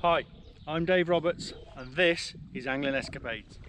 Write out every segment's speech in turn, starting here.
Hi, I'm Dave Roberts and this is Angling Escapades.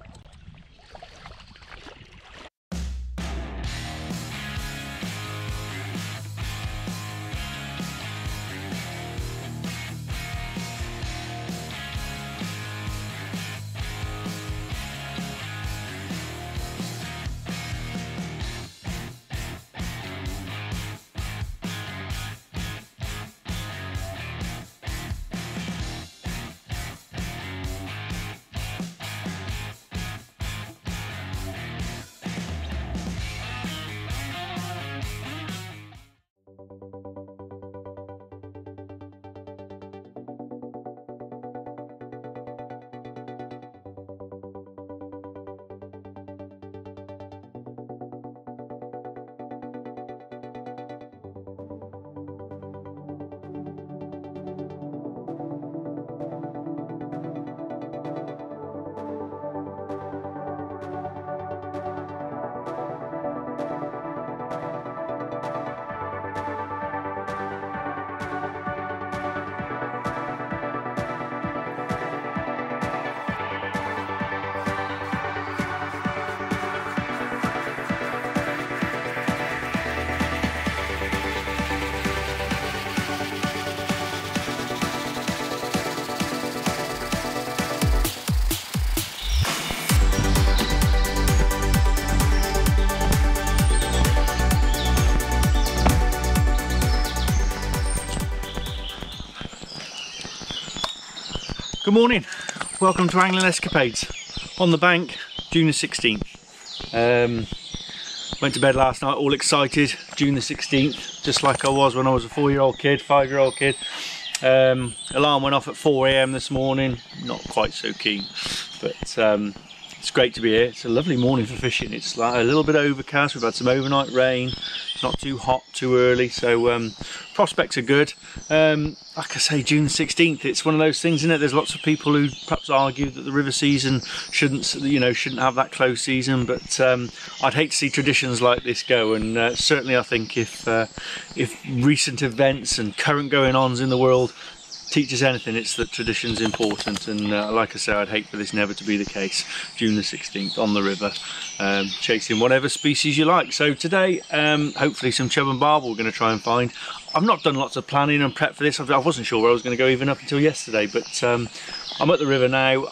Good morning, welcome to Angling Escapades. On the bank, June the 16th. Went to bed last night all excited, June the 16th, just like I was when I was a 4-year-old kid, 5-year-old kid. Alarm went off at 4 AM this morning, not quite so keen, but it's great to be here. It's a lovely morning for fishing. It's like a little bit overcast, we've had some overnight rain, it's not too hot too early, so prospects are good. Like I say, June 16th, it's one of those things, isn't it? There's lots of people who perhaps argue that the river season shouldn't have that close season, but I'd hate to see traditions like this go, and certainly I think if recent events and current going-ons in the world teach us anything, it's that tradition's important, and like I say, I'd hate for this never to be the case. June the 16th on the river, chasing whatever species you like. So today, hopefully some chub and barbel we're going to try and find. I've not done lots of planning and prep for this. I wasn't sure where I was going to go even up until yesterday, but I'm at the river now.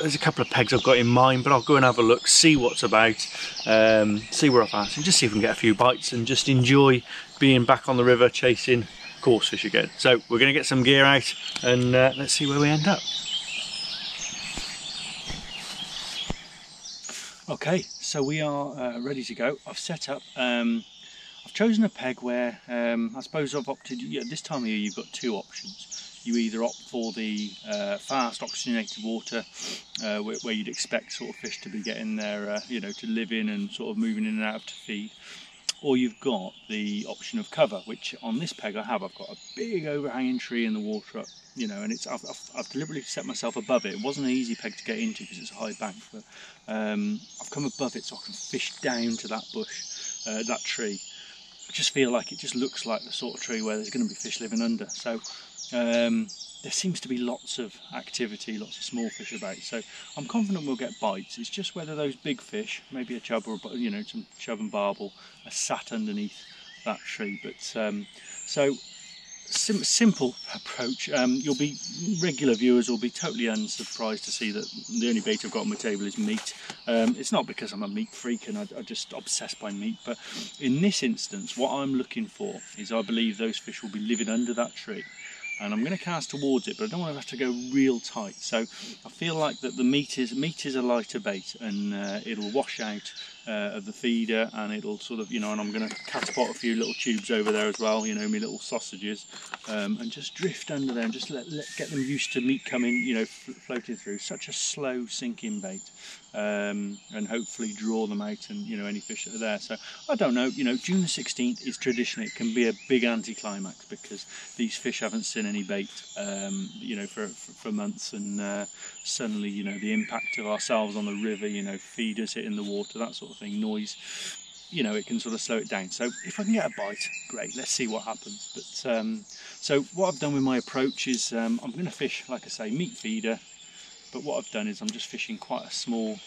There's a couple of pegs I've got in mind, but I'll go and have a look, see what's about, see where I'm at, and just see if we can get a few bites and just enjoy being back on the river chasing coarse fish again. So we're going to get some gear out and let's see where we end up. Okay, so we are ready to go. I've set up. I've chosen a peg where I suppose I've opted, this time of year you've got two options. You either opt for the fast oxygenated water where you'd expect sort of fish to be getting there, to live in and sort of moving in and out to feed, or you've got the option of cover, which on this peg I've got a big overhanging tree in the water, and it's I've deliberately set myself above it. It wasn't an easy peg to get into because it's a high bank, but I've come above it so I can fish down to that bush, that tree. I just feel like it just looks like the sort of tree where there's going to be fish living under. So there seems to be lots of activity, lots of small fish about. So I'm confident we'll get bites. It's just whether those big fish, maybe a chub or some chub and barbel, are sat underneath that tree. But simple approach. Regular viewers will be totally unsurprised to see that the only bait I've got on my table is meat. It's not because I'm a meat freak and I'm just obsessed by meat, but in this instance what I'm looking for is, I believe those fish will be living under that tree, and I'm going to cast towards it, but I don't want to have to go real tight. So I feel like that the meat is a lighter bait, and it'll wash out of the feeder, and it'll sort of, and I'm going to catapult a few little tubes over there as well, my little sausages, and just drift under there and just get them used to meat coming, floating through. Such a slow sinking bait, and hopefully draw them out and, any fish that are there. So I don't know, June the 16th is traditionally, it can be a big anticlimax because these fish haven't seen any bait, for months, and suddenly, the impact of ourselves on the river, feeders hitting the water, that sort of thing, noise, you know, it can sort of slow it down. So if I can get a bite, great, let's see what happens. But so what I've done with my approach is I'm going to fish, like I say, meat feeder, but what I've done is I'm just fishing quite a small,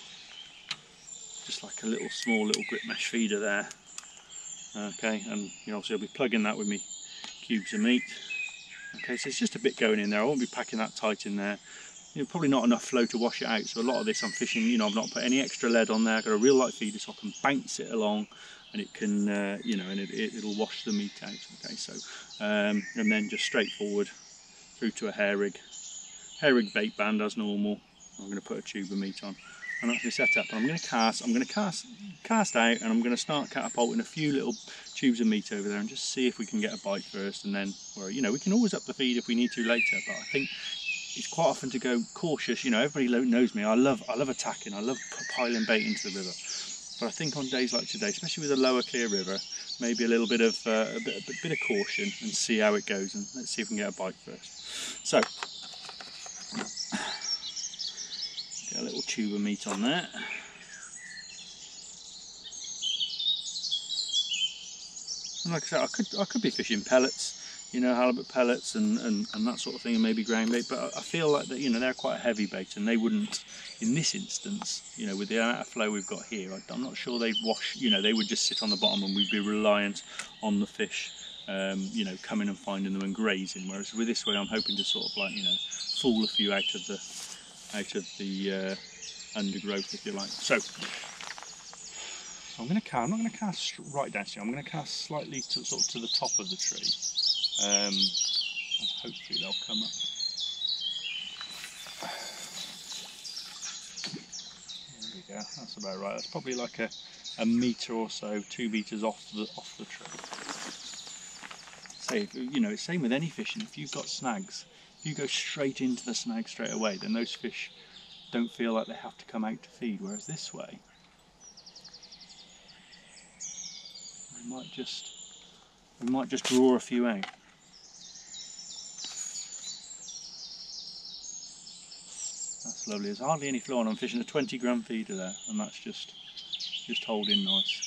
just like a small little grip mesh feeder there. Okay, and you know, obviously I'll be plugging that with me cubes of meat. Okay, so it's just a bit going in there. I won't be packing that tight in there. You know, probably not enough flow to wash it out, so a lot of this I'm fishing, you know, I've not put any extra lead on there. I've got a real light feeder so I can bounce it along, and it can, you know, and it'll wash the meat out. Okay, so and then just straight forward through to a hair rig bait band as normal. I'm going to put a tube of meat on, and that's my setup. And I'm going to cast out, and I'm going to start catapulting a few little tubes of meat over there, and just see if we can get a bite first, and then, well, you know, we can always up the feed if we need to later. But I think it's quite often to go cautious. You know, everybody knows me. I love attacking. I love piling bait into the river. But I think on days like today, especially with a lower clear river, maybe a little bit of a bit of caution and see how it goes. And let's see if we can get a bite first. So get a little tube of meat on there. And like I said, I could be fishing pellets. You know, halibut pellets and that sort of thing, and maybe ground bait, but I feel like that, you know, they're quite a heavy bait, and they wouldn't, in this instance, you know, with the amount of flow we've got here, I'm not sure they'd wash, you know, they would just sit on the bottom and we'd be reliant on the fish, you know, coming and finding them and grazing, whereas with this way I'm hoping to sort of, like, you know, fool a few out of the undergrowth, if you like. So I'm not going to cast right down here, I'm going to cast slightly to sort of to the top of the tree. And hopefully they'll come up. There we go, that's about right. That's probably like a metre or so, 2 metres off the tree. Say, you know, it's same with any fishing. If you've got snags, if you go straight into the snag straight away, then those fish don't feel like they have to come out to feed. Whereas this way, we might just draw a few out. That's lovely. There's hardly any flow on. I'm fishing a 20-gram feeder there, and that's just holding nice.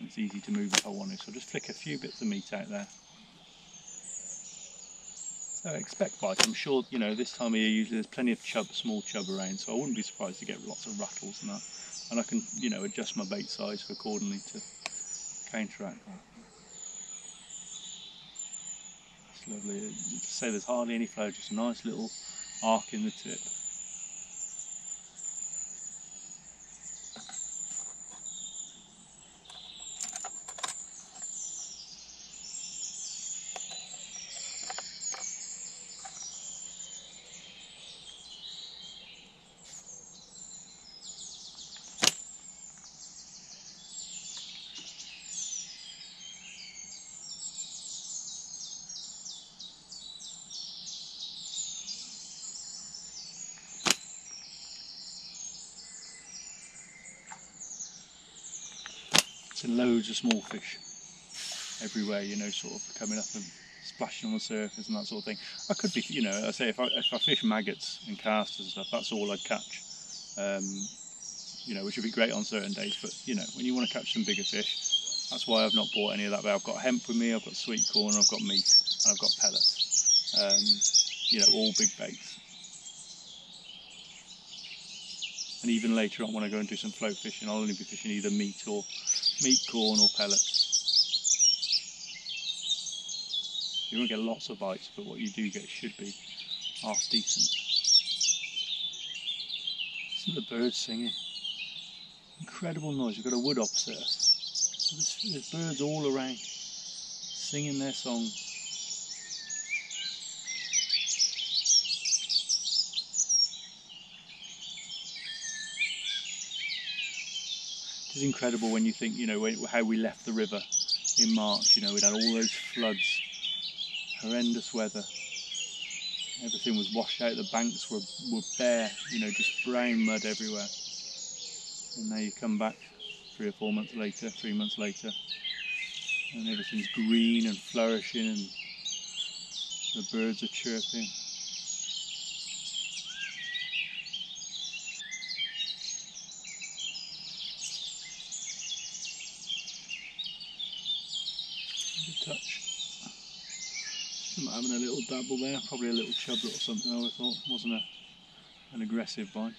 It's easy to move if I want to, so I'll just flick a few bits of meat out there. So expect bites. I'm sure, you know, this time of year usually there's plenty of small chub around, so I wouldn't be surprised to get lots of rattles and that. And I can, you know, adjust my bait size accordingly to counteract that. That's lovely. To say there's hardly any flow, just a nice little arc in the tip. And loads of small fish everywhere, you know, sort of coming up and splashing on the surface and that sort of thing. I could be, you know, I say if I fish maggots and casters and stuff, that's all I'd catch. You know, which would be great on certain days, but you know, when you want to catch some bigger fish, that's why I've not bought any of that. But I've got hemp with me, I've got sweet corn, I've got meat, and I've got pellets. You know, all big baits. And even later on when I go and do some float fishing, I'll only be fishing either meat, corn or pellets. You won't get lots of bites, but what you do get should be half decent. Listen to the birds singing. Incredible noise. We've got a wood opposite us. There's birds all around singing their songs. It's incredible when you think, you know, how we left the river in March. You know, we'd had all those floods, horrendous weather. Everything was washed out. The banks were bare, you know, just brown mud everywhere. And now you come back 3 or 4 months later, 3 months later, and everything's green and flourishing, and the birds are chirping. having a little dabble there, probably a little chub or something I would have thought, wasn't an aggressive bite.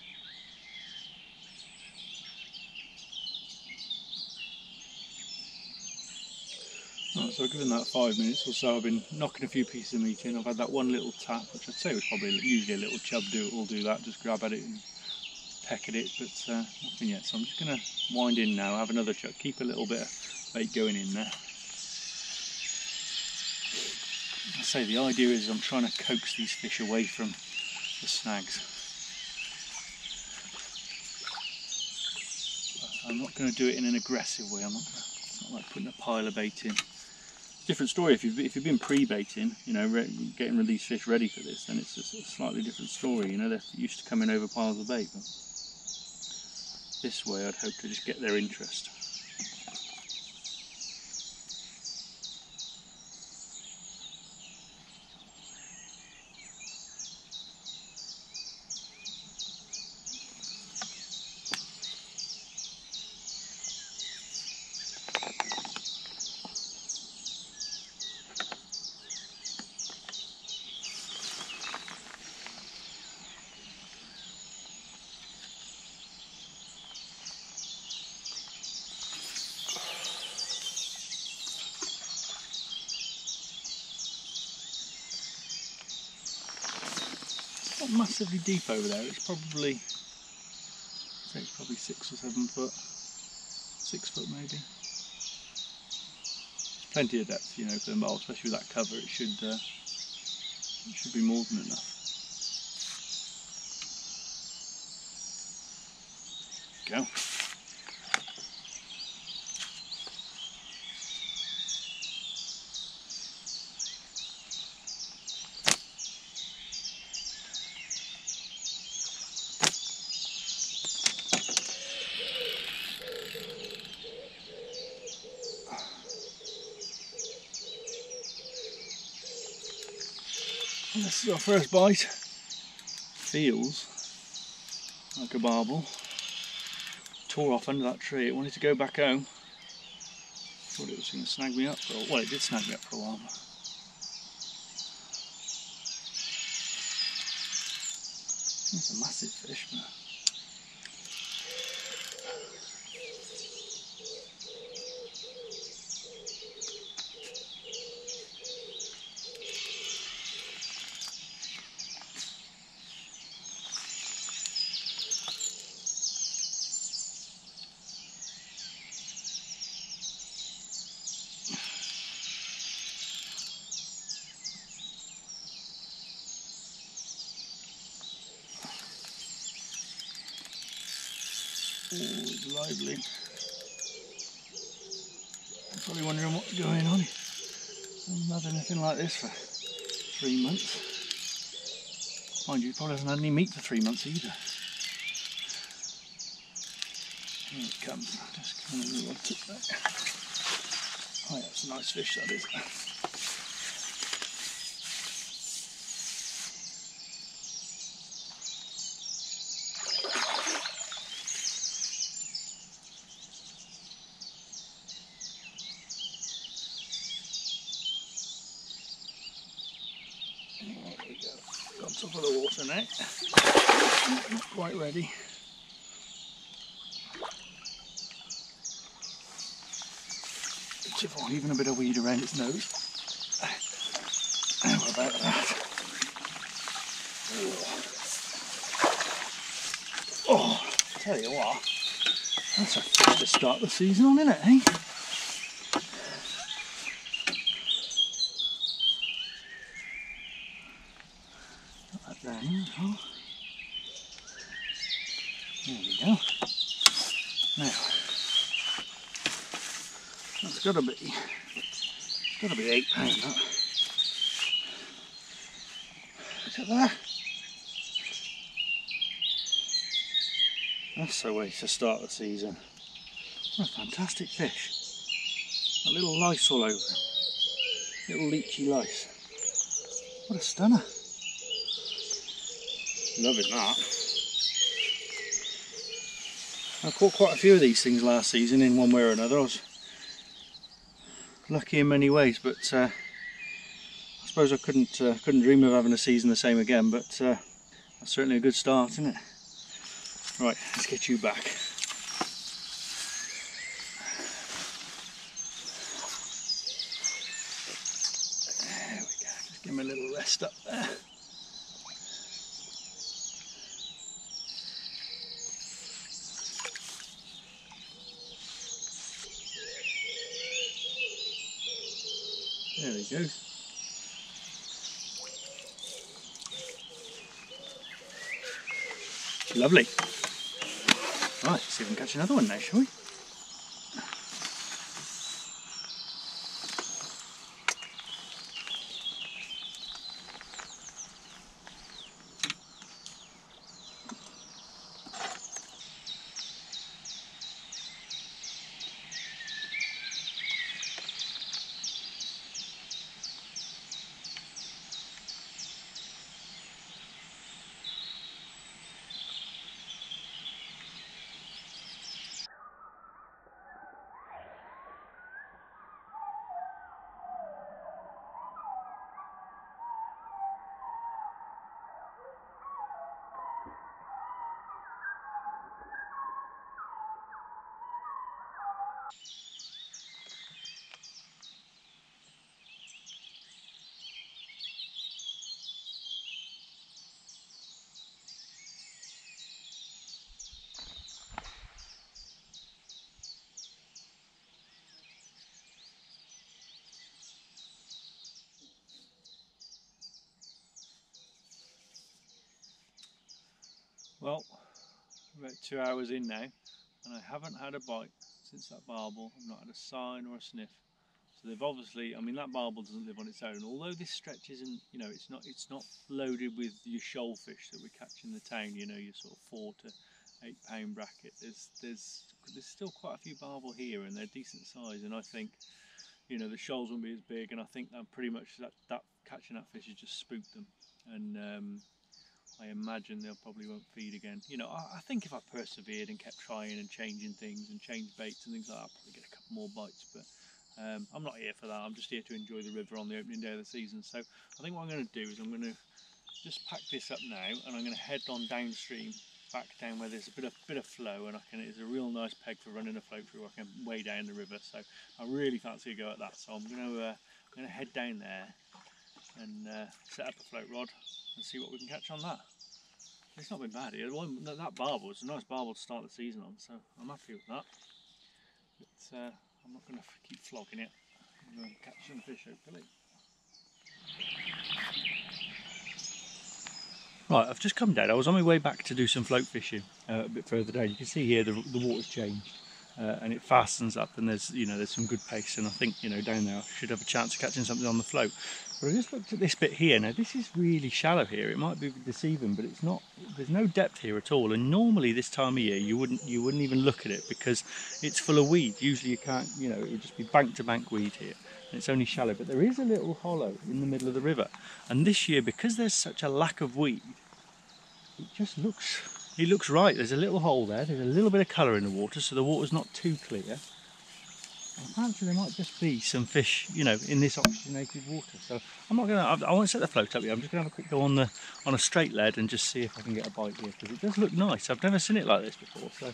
Right, so I've given that 5 minutes or so. I've been knocking a few pieces of meat in. I've had that one little tap, which I'd say was probably usually a little chub will do that, just grab at it and peck at it, but nothing yet. So I'm just going to wind in now, have another chuck, keep a little bit of bait going in there. I say the idea is I'm trying to coax these fish away from the snags. But I'm not going to do it in an aggressive way. It's not like putting a pile of bait in. Different story if you've been pre-baiting, you know, getting these fish ready for this, then it's a slightly different story. You know, they're used to coming over piles of bait. But this way, I'd hope to just get their interest. Not massively deep over there. It's probably, I'd say it's probably 6 or 7 foot, 6 foot maybe. Plenty of depth, you know, for the mole, especially with that cover. It should be more than enough. Go. This is our first bite. Feels like a barbel. Tore off under that tree. It wanted to go back home. Thought it was going to snag me up for a while. Well, it did snag me up for a while. It's a massive fish, man. Oh, it's lively. I'm probably wondering what's going on. I haven't had anything like this for 3 months. Mind you, it probably hasn't had any meat for 3 months either. Here it comes. Just kind of a little tip there. Oh yeah, it's a nice fish, that is. On top of the water now. Not quite ready. If even a bit of weed around its nose. How about that? Oh, tell you what, that's a fish to start the season on, isn't it, eh? There we go. Now, that's got to be 8 pounds. That. Look at that. That's the way to start the season. What a fantastic fish. A little lice all over him. Little leechy lice. What a stunner. Loving that. I caught quite a few of these things last season in one way or another. I was lucky in many ways, but I suppose I couldn't dream of having a season the same again, but that's certainly a good start, isn't it? Right, let's get you back. There we go, just give him a little rest up there. There he goes. Lovely. Right, let's see if we can catch another one now, shall we? Well, about 2 hours in now, and I haven't had a bite since that barbel. I've not had a sign or a sniff. So they've obviously, I mean, that barbel doesn't live on its own. Although this stretch isn't, you know, it's not loaded with your shoal fish that we catch in the town. You know, your sort of 4 to 8 pound bracket. There's still quite a few barbel here, and they're decent size. And I think, you know, the shoals won't be as big, and I think that pretty much that catching that fish has just spooked them. And I imagine they probably won't feed again. You know, I think if I persevered and kept trying and changing things and changed baits and things like that, I'll probably get a couple more bites. But I'm not here for that. I'm just here to enjoy the river on the opening day of the season. So I think what I'm going to do is I'm going to just pack this up now, and I'm going to head on downstream, back down where there's a bit of flow, and it's a real nice peg for running a float through. I can way down the river, so I really fancy a go at that. So I'm going to head down there and set up a float rod and see what we can catch on that. It's not been bad here. That barbel was a nice barbel to start the season on, so I'm happy with that. But I'm not going to keep flogging it. I'm going to catch some fish hopefully. Right, I've just come down. I was on my way back to do some float fishing a bit further down. You can see here the water's changed. And it fastens up, and there's some good pace, and I think down there I should have a chance of catching something on the float. But I just looked at this bit here. Now this is really shallow here. It might be deceiving, but it's not. There's no depth here at all. And normally this time of year you wouldn't even look at it because it's full of weed. Usually you can't. It would just be bank to bank weed here, and it's only shallow. But there is a little hollow in the middle of the river, and this year because there's such a lack of weed, it just looks. It looks right. There's a little hole there. There's a little bit of colour in the water, so the water's not too clear. I fancy there might just be some fish, in this oxygenated water. So I'm not gonna. I won't set the float up yet. I'm just gonna have a quick go on a straight lead and just see if I can get a bite here, because it does look nice. I've never seen it like this before. So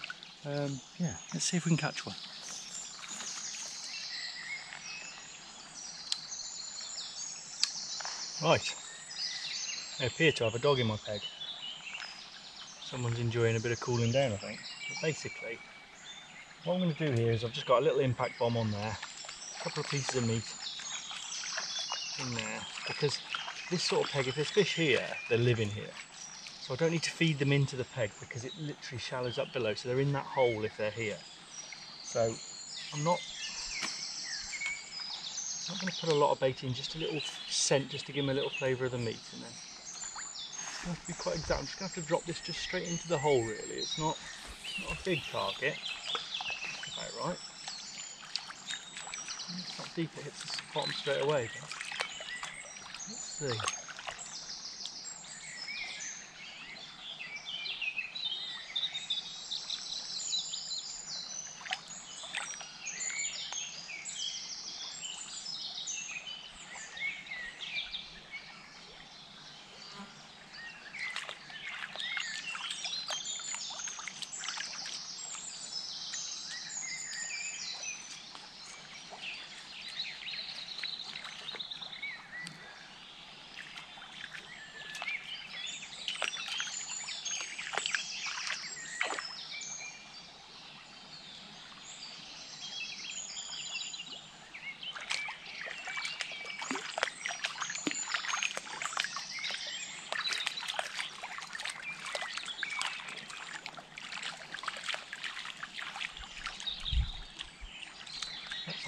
yeah, let's see if we can catch one. Right. I appear to have a dog in my peg. Someone's enjoying a bit of cooling down, I think. But basically, what I'm going to do here is I've just got a little impact bomb on there, a couple of pieces of meat in there, because this sort of peg, if there's fish here, they live in here. So I don't need to feed them into the peg because it literally shallows up below, so they're in that hole if they're here. So I'm not going to put a lot of bait in, just a little scent, just to give them a little flavour of the meat, and then I have to be quite exact. I'm just going to have to drop this just straight into the hole really. It's not a big target. That's about right. It's not deep, it hits the bottom straight away. But let's see.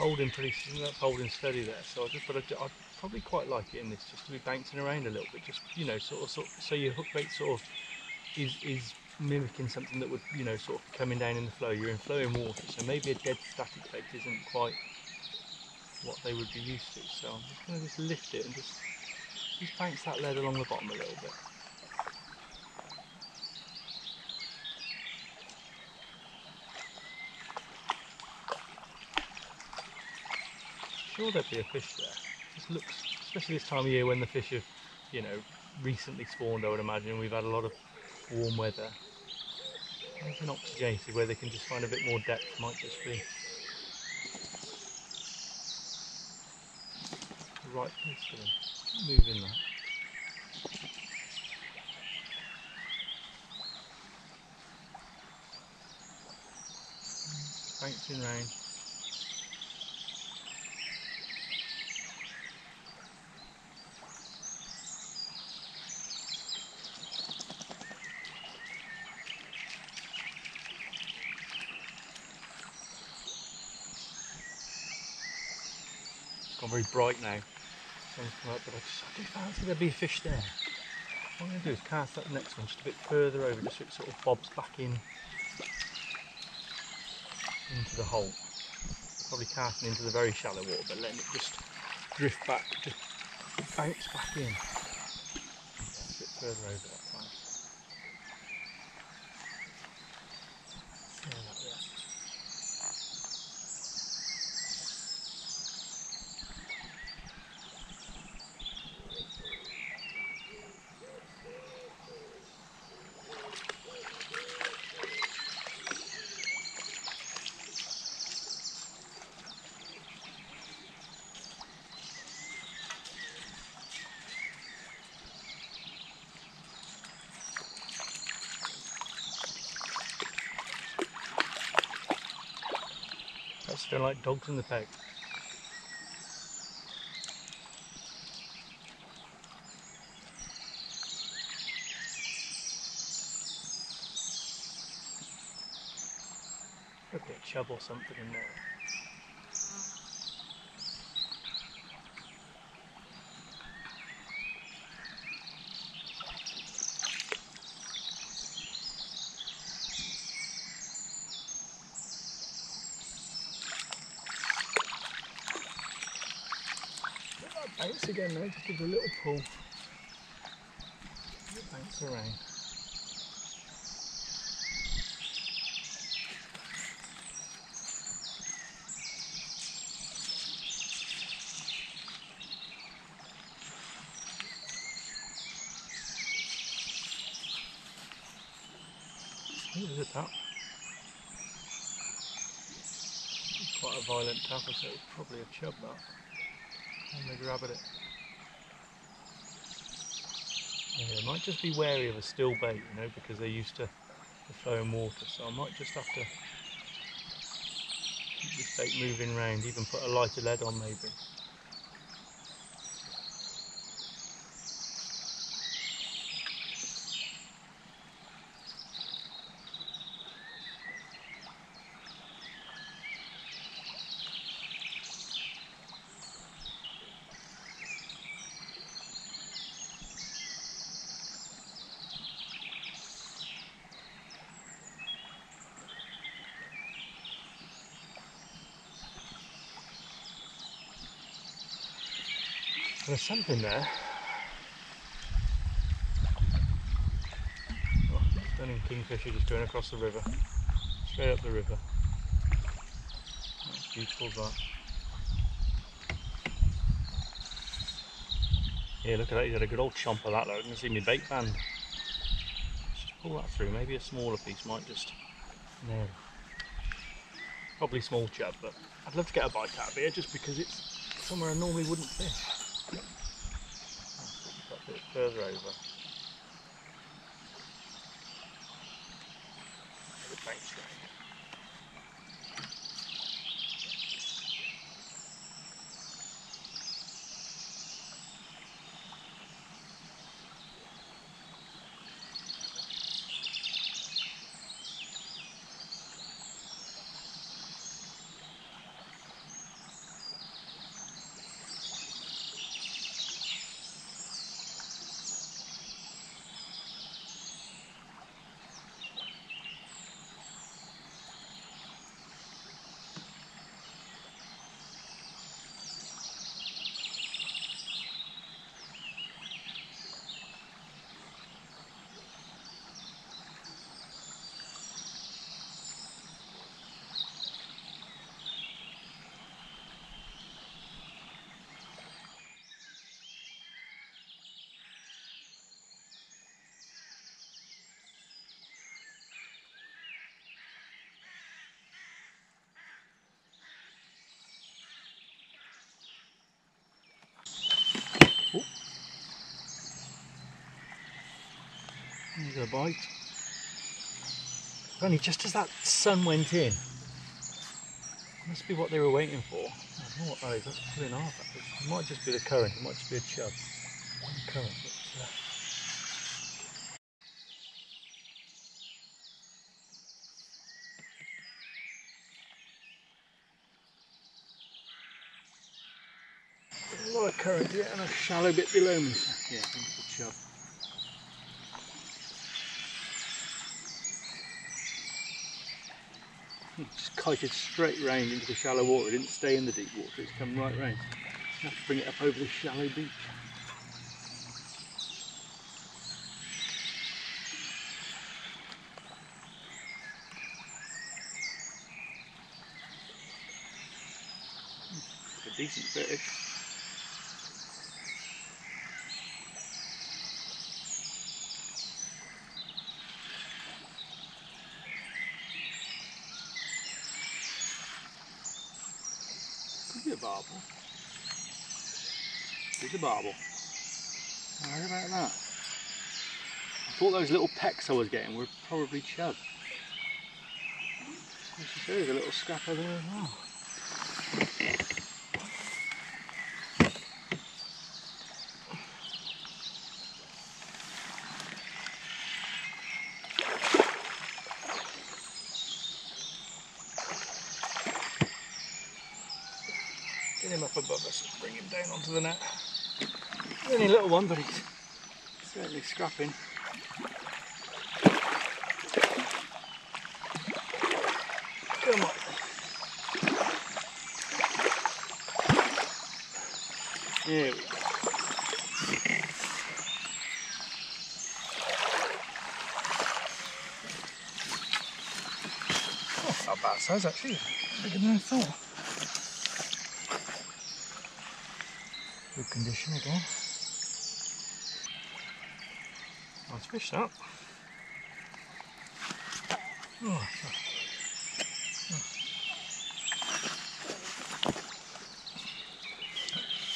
that's holding steady there. So I'd probably quite like it in this, just to be bouncing around a little bit, just, you know, sort of so your hook bait sort of is mimicking something that would, you know, sort of coming down in the flow. You're in flowing water, so maybe a dead static bait isn't quite what they would be used to. So I'm just going to just lift it and just bounce that lead along the bottom a little bit. Sure, there'd be a fish there. Just looks, especially this time of year when the fish have, you know, recently spawned. I would imagine we've had a lot of warm weather. There's an oxygenated where they can just find a bit more depth. Might just be the right place for them. Move in that. Bouncing round. It's gone very bright now. Sun's come up, but I do fancy there'd be a fish there. What I'm going to do is cast that next one just a bit further over, just so it sort of bobs back in into the hole. Probably casting into the very shallow water, but letting it just drift back, just bounce back in. Yeah, a bit further over that time. Yeah, that there. That's still like dogs in the peg. Could be a chub or something in there. Bounce again now, just give it a little pull. Bounce around. Oh, there's a tap. It's quite a violent tap, so it's probably a chub that. And they grab at it. Yeah, they might just be wary of a still bait, you know, because they're used to the flowing water. So I might just have to keep this bait moving round, even put a lighter lead on maybe. There's something there. Oh, stunning kingfisher just going across the river, straight up the river. That's beautiful that. Yeah, look at that, he's had a good old chomp of that though. I didn't see my bait band. Let's just pull that through, maybe a smaller piece might just nail it. Probably small chub, but I'd love to get a bite out of here just because it's somewhere I normally wouldn't fish. A bit further over. The bounce round. There's a bite. Funny, just as that sun went in, must be what they were waiting for. I don't know what that is. That's pulling off. It might just be the current. It might just be a chub. Current. A lot of current here and a shallow bit below me. So yeah, I think it's a chub. Just kited straight round into the shallow water. It didn't stay in the deep water. It's come right round. I have to bring it up over the shallow beach. A decent fish. Could be a barbel. It's a barbel. How about that? I thought those little pecks I was getting were probably chub. There's a little scrapper there as well. Get him up above us, bring him down onto the net. Only a little one, but he's certainly scrapping. Come on. There we go. Oh, not bad size actually. Bigger than I thought. Good condition again. Nice fish that. Oh,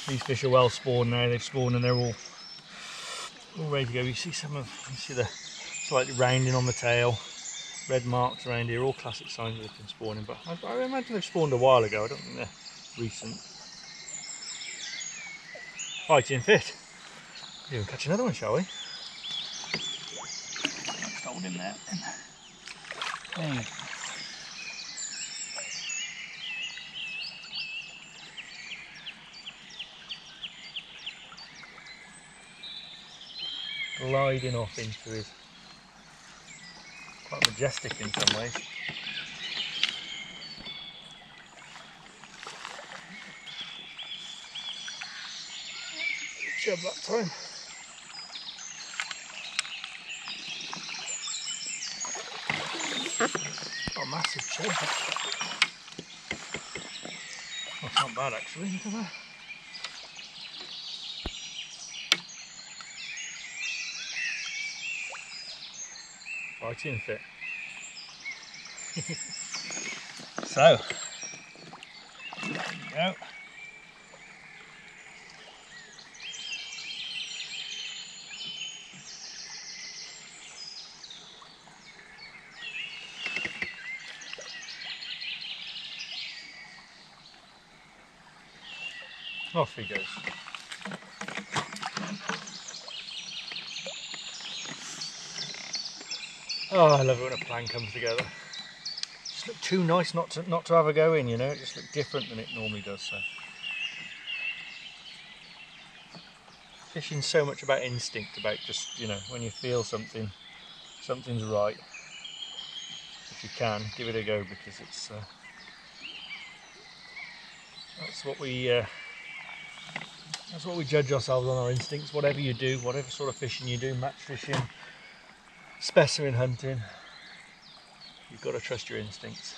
these fish are well spawned now. They've spawned and they're all ready to go. You see you see the slightly rounding on the tail, red marks around here, all classic signs that they've been spawning. But I imagine they've spawned a while ago. I don't think they're recent. Fighting fit. We'll catch another one, shall we? Just hold him there. There you go. Gliding off into his, quite majestic in some ways. Chub that time. Oh, massive chub. That's not bad actually, look at that. Fighting fit. So, there you go. Off he goes. Oh, I love it when a plan comes together. It just looked too nice not to have a go in, you know. It just looked different than it normally does. So fishing's so much about instinct, about just, you know, when you feel something's right. If you can, give it a go, because it's that's what we judge ourselves on, our instincts. Whatever you do, whatever sort of fishing you do, match fishing, specimen hunting, you've got to trust your instincts.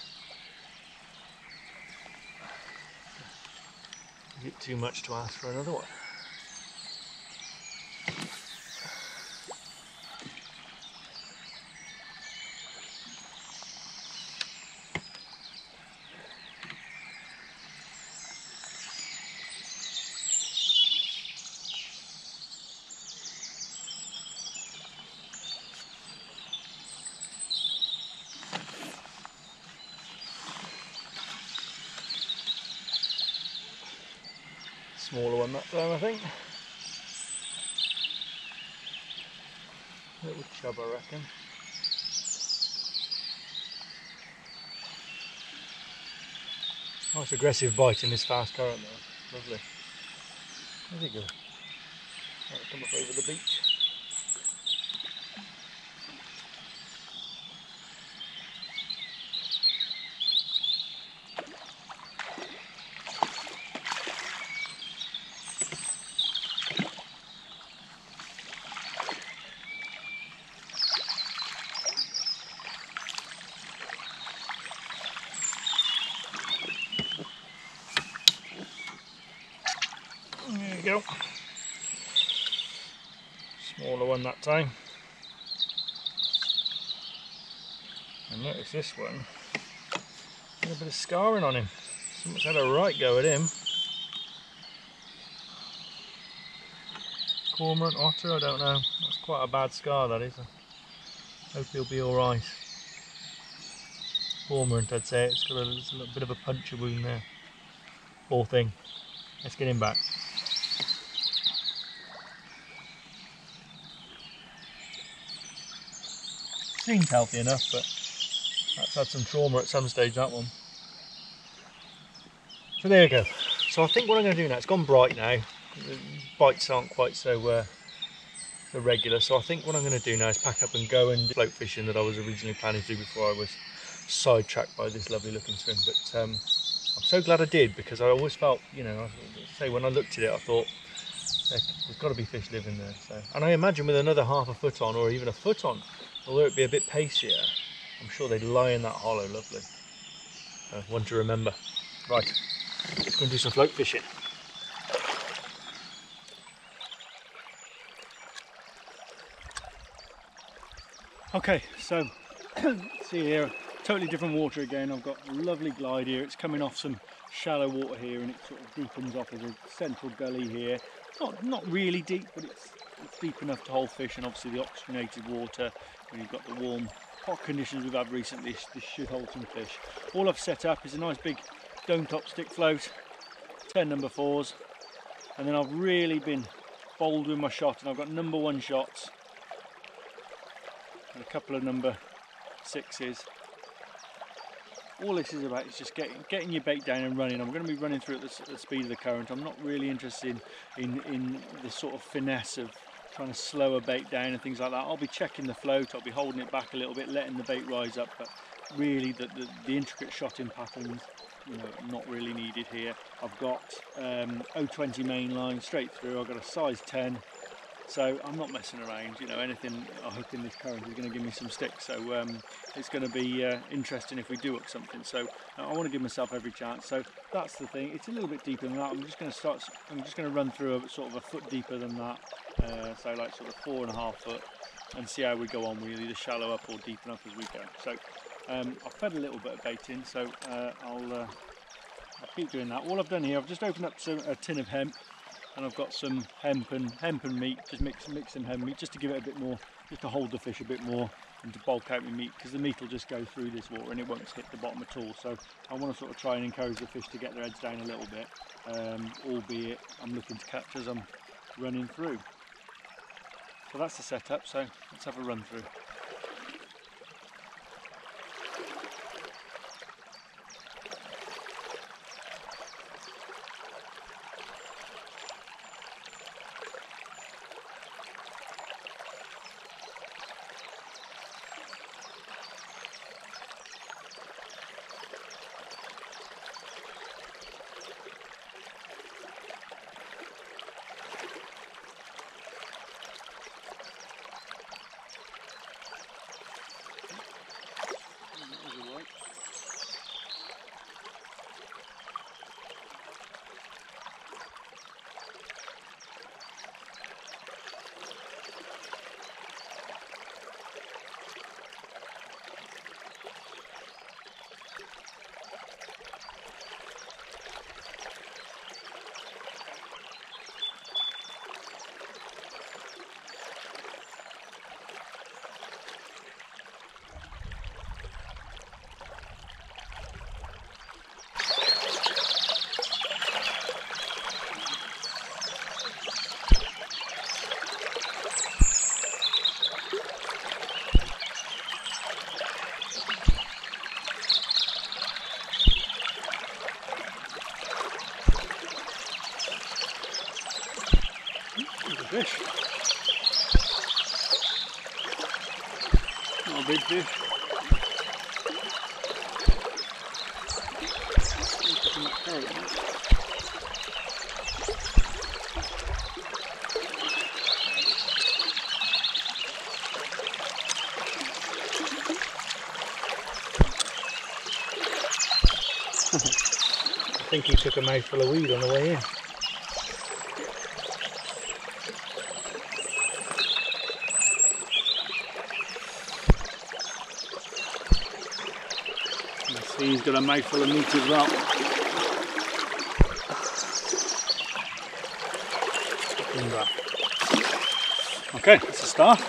Is it too much to ask for another one? Smaller one that time, I think. Little chub, I reckon. Nice aggressive bite in this fast current though. Lovely. Where'd he go? Might come up over the beach. There you go. Smaller one that time. And notice this one, got a bit of scarring on him. Someone's had a right go at him. Cormorant, otter, I don't know. That's quite a bad scar, that is. I hope he'll be alright. Cormorant, I'd say. It's got a little bit of a puncture wound there. Poor thing. Let's get him back. Seems healthy enough, but that's had some trauma at some stage, that one. So there you go. So I think what I'm going to do now, it's gone bright now. The bites aren't quite so regular, so I think what I'm going to do now is pack up and go and float fishing that I was originally planning to do before I was sidetracked by this lovely looking swim. But I'm so glad I did, because I always felt, you know, I say when I looked at it I thought there's got to be fish living there. So, and I imagine with another half a foot on, or even a foot on, although it'd be a bit pacier, I'm sure they'd lie in that hollow lovely. One to remember. Right, let's go and do some float fishing. Okay, so see here, totally different water again. I've got a lovely glide here. It's coming off some shallow water here, and it sort of deepens off as a central gully here. Not really deep, but it's deep enough to hold fish, and obviously the oxygenated water, when you've got the warm, hot conditions we've had recently, this should hold some fish. All I've set up is a nice big dome top stick float, 10 number 4s, and then I've really been bold with my shot, and I've got number 1 shots and a couple of number 6s. All this is about is just getting your bait down and running. I'm going to be running through at the speed of the current. I'm not really interested in the sort of finesse of trying to slow a bait down and things like that. I'll be checking the float, I'll be holding it back a little bit, letting the bait rise up, but really the intricate shotting patterns, you know, not really needed here. I've got 020 main line straight through. I've got a size 10. So I'm not messing around, you know, anything I hook in this current is going to give me some sticks, so it's going to be interesting if we do hook something. So I want to give myself every chance. So that's the thing. It's a little bit deeper than that. I'm just going to run through a sort of a foot deeper than that, so like sort of 4.5 foot, and see how we go on. We'll either shallow up or deepen up as we go. So I've fed a little bit of bait in, so I'll keep doing that. All I've done here, I've just opened up a tin of hemp. And I've got some hemp and meat, just mix some hemp meat just to give it a bit more, just to hold the fish a bit more and to bulk out my meat, because the meat will just go through this water and it won't hit the bottom at all. So I want to sort of try and encourage the fish to get their heads down a little bit, albeit I'm looking to catch as I'm running through. So that's the setup, so let's have a run through. Little big fish. I think he took a mouthful of weed on the way in. See, he's got a mouthful of meat as well. Okay, that's a start.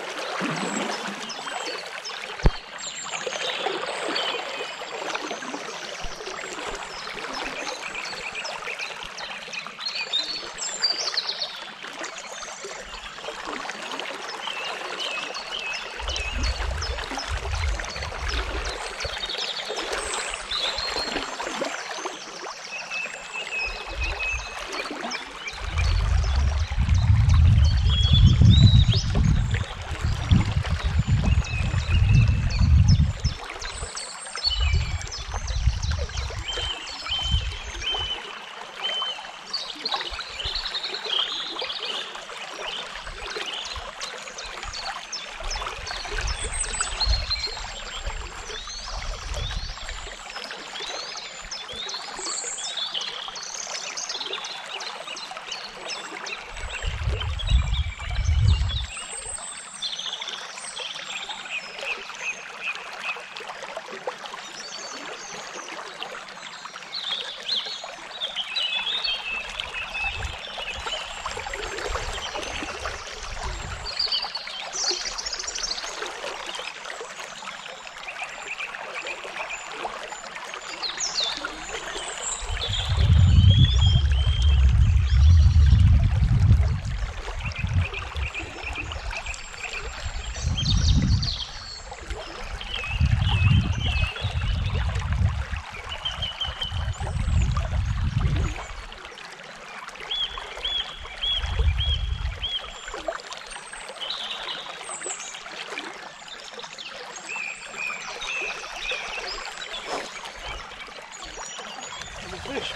Fish.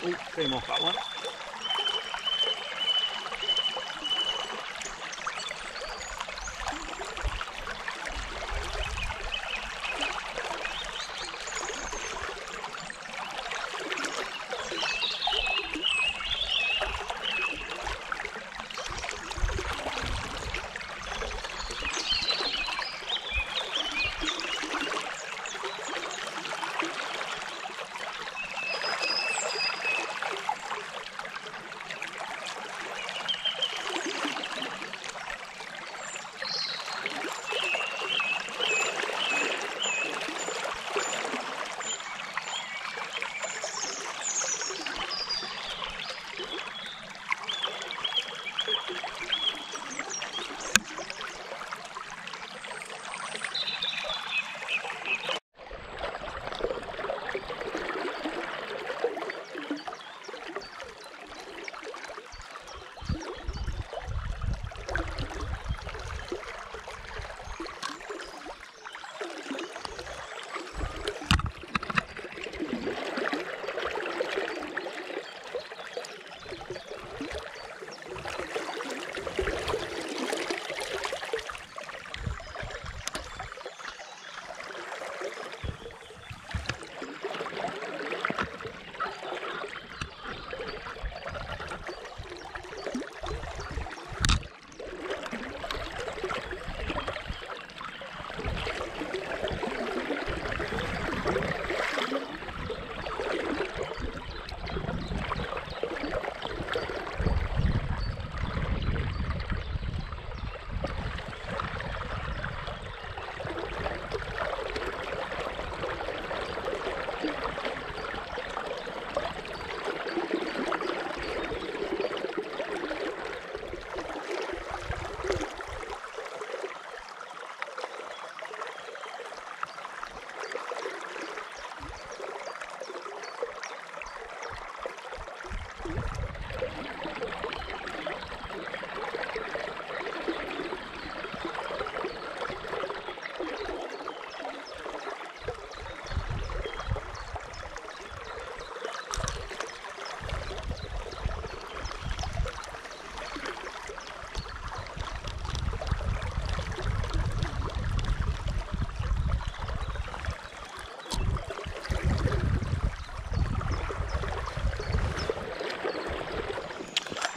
Oh, came off that one.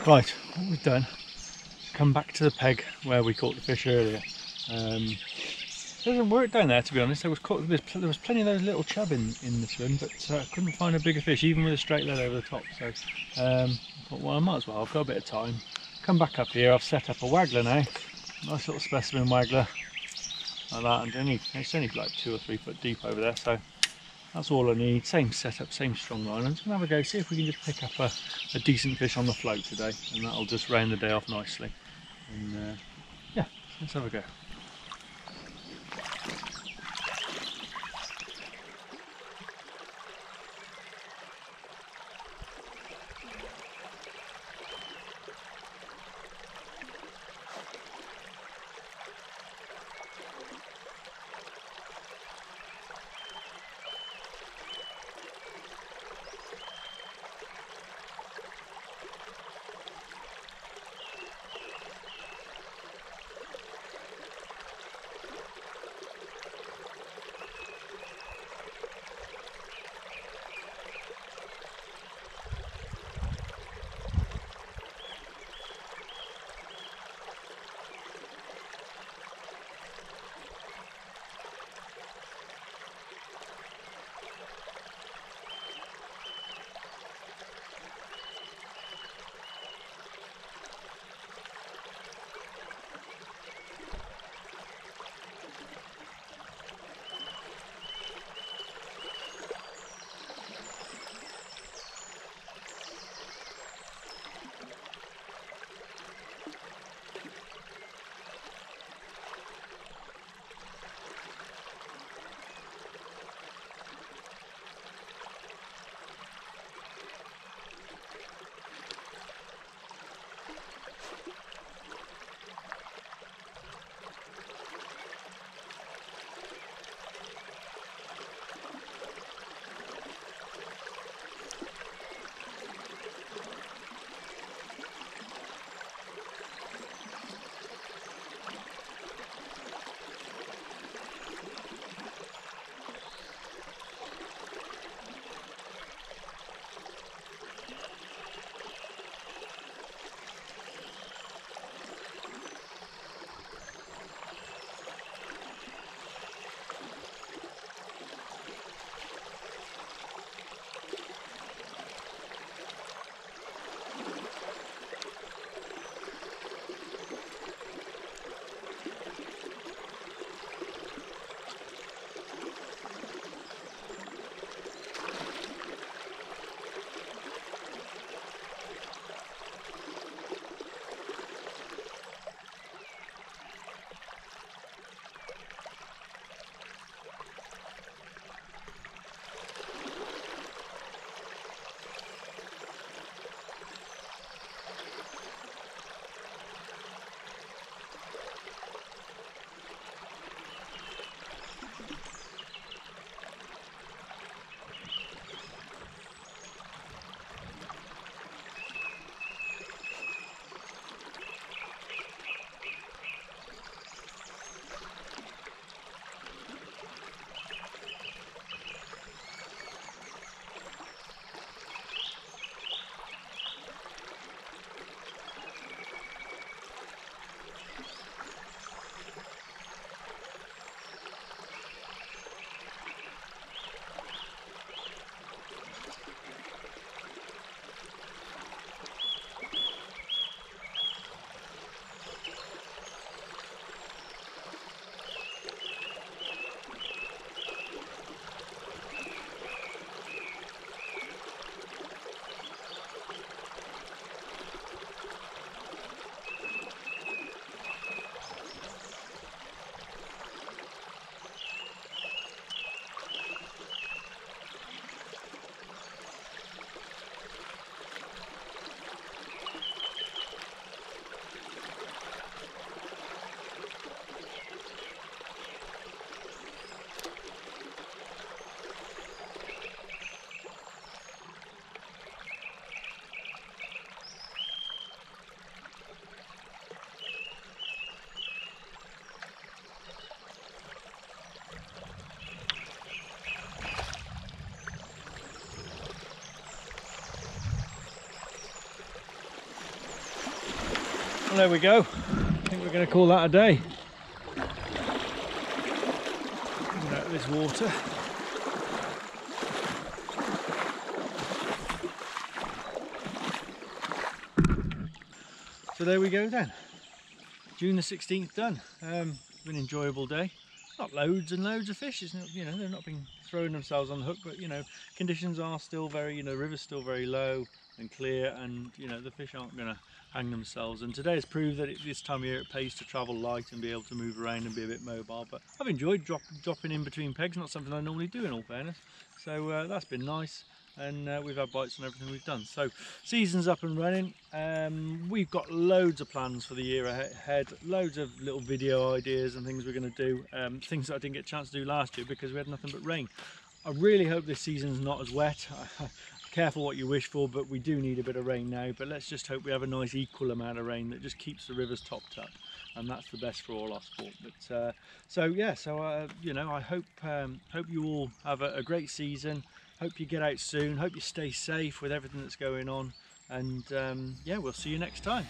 Right, what we've done, come back to the peg where we caught the fish earlier. It doesn't work down there, to be honest. There was plenty of those little chub in the swim, but I couldn't find a bigger fish, even with a straight lead over the top. So I thought, well, I might as well. I've got a bit of time. Come back up here. I've set up a waggler now, nice little specimen waggler like that, and it's only like 2 or 3 foot deep over there. So that's all I need. Same setup, same strong line. I'm just gonna have a go, see if we can just pick up a decent fish on the float today, and that'll just round the day off nicely. And yeah, let's have a go. there we go. I think we're going to call that a day. Get out of this water. So there we go then. June the 16th done. Been an enjoyable day. Not loads and loads of fish. It's not, you know, they've not been throwing themselves on the hook, but you know, conditions are still very, you know, the river's still very low and clear, and you know, the fish aren't going to hang themselves. And today has proved that this time of year it pays to travel light and be able to move around and be a bit mobile. But I've enjoyed dropping in between pegs, not something I normally do in all fairness. So that's been nice. And we've had bites on everything we've done. So season's up and running. We've got loads of plans for the year ahead, loads of little video ideas and things we're going to do, things that I didn't get a chance to do last year because we had nothing but rain. I really hope this season's not as wet. Careful what you wish for, but we do need a bit of rain now. But let's just hope we have a nice equal amount of rain that just keeps the rivers topped up, and that's the best for all our sport. But you know, I hope you all have a great season. Hope you get out soon. Hope you stay safe with everything that's going on. And yeah, we'll see you next time.